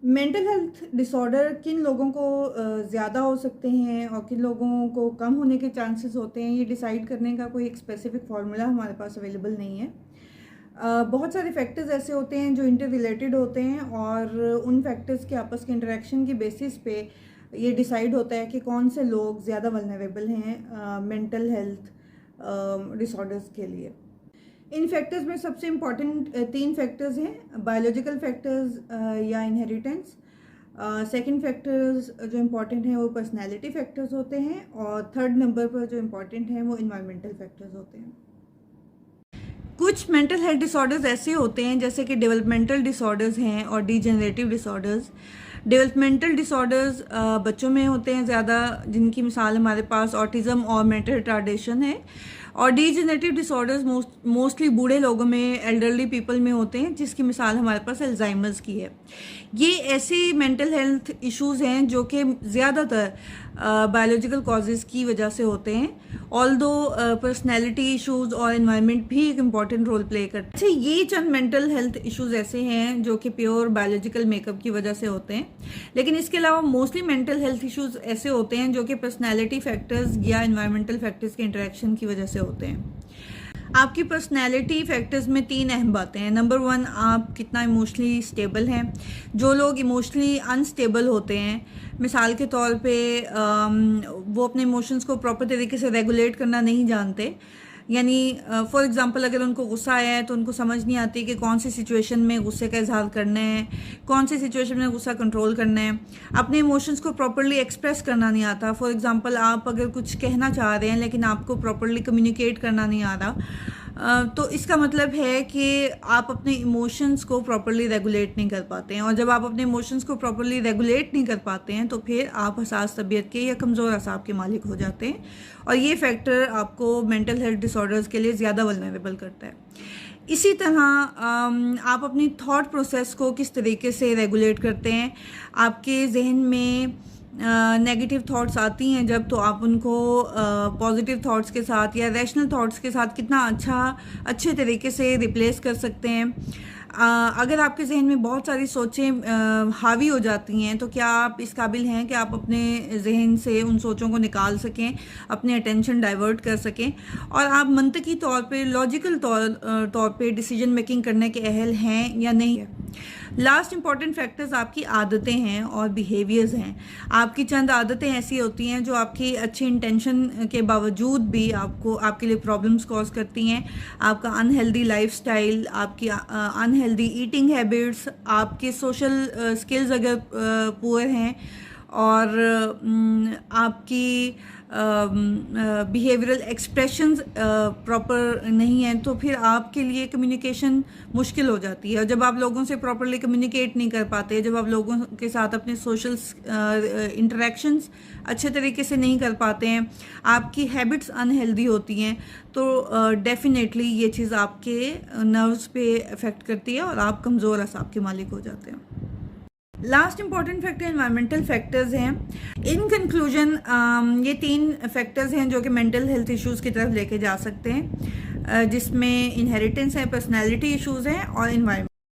Mental health disorder किन लोगों को ज़्यादा हो सकते हैं और किन लोगों को कम होने के चांसेस होते हैं, ये डिसाइड करने का कोई एक स्पेसिफिक फार्मूला हमारे पास अवेलेबल नहीं है। बहुत सारे फैक्टर्स ऐसे होते हैं जो इंटर रिलेटेड होते हैं और उन फैक्टर्स के आपस के इंटरेक्शन की बेसिस पे ये डिसाइड होता है कि कौन से लोग ज़्यादा वल्नरेबल हैं मेंटल हेल्थ डिसऑर्डर्स के लिए। इन फैक्टर्स में सबसे इम्पॉर्टेंट 3 फैक्टर्स हैं, बायोलॉजिकल फैक्टर्स या इनहेरिटेंस। सेकंड फैक्टर्स जो इम्पॉर्टेंट हैं वो पर्सनैलिटी फैक्टर्स होते हैं और थर्ड नंबर पर जो इम्पॉर्टेंट हैं वो इन्वायरमेंटल फैक्टर्स होते हैं। कुछ मेंटल हेल्थ डिसऑर्डर्स ऐसे होते हैं जैसे कि डेवलपमेंटल डिसऑर्डर्स हैं और डीजेनरेटिव डिसऑर्डर्स। डेवलपमेंटल डिसऑर्डर्स बच्चों में होते हैं ज़्यादा, जिनकी मिसाल हमारे पास ऑटिज़म और मेंटल रिटार्डेशन है। और डीजेनरेटिव डिसऑर्डर्स मोस्टली बूढ़े लोगों में, एल्डरली पीपल में होते हैं, जिसकी मिसाल हमारे पास अल्जाइमर्स की है। ये ऐसे मेंटल हेल्थ इश्यूज़ हैं जो कि ज़्यादातर बायोलॉजिकल कॉजेज़ की वजह से होते हैं, ऑल्दो पर्सनैलिटी इश्यूज़ और एनवायरनमेंट भी एक इम्पॉर्टेंट रोल प्ले करते हैं। अच्छा, ये चंद मेंटल हेल्थ इश्यूज़ ऐसे हैं जो कि प्योर बायोलॉजिकल मेकअप की वजह से होते हैं, लेकिन इसके अलावा मोस्टली मेंटल हेल्थ इश्यूज़ ऐसे होते हैं जो कि पर्सनैलिटी फैक्टर्स या एनवायरमेंटल फैक्टर्स के इंटरेक्शन की वजह से होते हैं। आपकी पर्सनैलिटी फैक्टर्स में 3 अहम बातें हैं। नंबर 1, आप कितना इमोशनली स्टेबल हैं। जो लोग इमोशनली अनस्टेबल होते हैं, मिसाल के तौर पे वो अपने इमोशंस को प्रॉपर तरीके से रेगुलेट करना नहीं जानते, यानी फॉर एग्जांपल अगर उनको गुस्सा आया है तो उनको समझ नहीं आती कि कौन सी सिचुएशन में गुस्से का इजहार करना है, कौन सी सिचुएशन में गुस्सा कंट्रोल करना है। अपने इमोशंस को प्रॉपर्ली एक्सप्रेस करना नहीं आता। फॉर एग्जांपल आप अगर कुछ कहना चाह रहे हैं लेकिन आपको प्रॉपर्ली कम्युनिकेट करना नहीं आ रहा, तो इसका मतलब है कि आप अपने इमोशंस को प्रॉपर्ली रेगुलेट नहीं कर पाते हैं। और जब आप अपने इमोशंस को प्रॉपर्ली रेगुलेट नहीं कर पाते हैं तो फिर आप हसास तबीयत के या कमज़ोर असाब के मालिक हो जाते हैं, और ये फैक्टर आपको मेंटल हेल्थ डिसऑर्डर्स के लिए ज़्यादा वल्नरेबल करता है। इसी तरह आप अपनी थॉट प्रोसेस को किस तरीके से रेगुलेट करते हैं। आपके जहन में नेगेटिव थॉट्स आती हैं जब, तो आप उनको पॉजिटिव थॉट्स के साथ या रैशनल थॉट्स के साथ कितना अच्छे तरीके से रिप्लेस कर सकते हैं। अगर आपके जहन में बहुत सारी सोचें हावी हो जाती हैं तो क्या आप इस काबिल हैं कि आप अपने जहन से उन सोचों को निकाल सकें, अपने अटेंशन डाइवर्ट कर सकें और आप मंतकी तौर पे, लॉजिकल तौर पे डिसीजन मेकिंग करने के अहल हैं या नहीं है। लास्ट इंपॉर्टेंट फैक्टर्स आपकी आदतें हैं और बिहेवियर्स हैं। आपकी चंद आदतें ऐसी होती हैं जो आपकी अच्छी इंटेंशन के बावजूद भी आपके लिए प्रॉब्लम्स कॉज करती हैं। आपका अनहेल्दी लाइफस्टाइल, आपकी अनहेल्दी ईटिंग हैबिट्स, आपके सोशल स्किल्स अगर पुअर हैं और आपकी बिहेवियरल एक्सप्रेशंस प्रॉपर नहीं हैं, तो फिर आपके लिए कम्युनिकेशन मुश्किल हो जाती है। और जब आप लोगों से प्रॉपरली कम्युनिकेट नहीं कर पाते, जब आप लोगों के साथ अपने सोशल इंटरेक्शंस अच्छे तरीके से नहीं कर पाते हैं, आपकी हैबिट्स अनहेल्दी होती हैं, तो डेफिनेटली ये चीज़ आपके नर्व्स पे अफेक्ट करती है और आप कमज़ोर असाब के मालिक हो जाते हैं। Last important factor environmental factors हैं। इन कंक्लूजन ये 3 फैक्टर्स हैं जो कि मेंटल हेल्थ इश्यूज़ की तरफ लेके जा सकते हैं, जिसमें इनहेरिटेंस है, पर्सनैलिटी इश्यूज़ हैं और एनवायरनमेंट।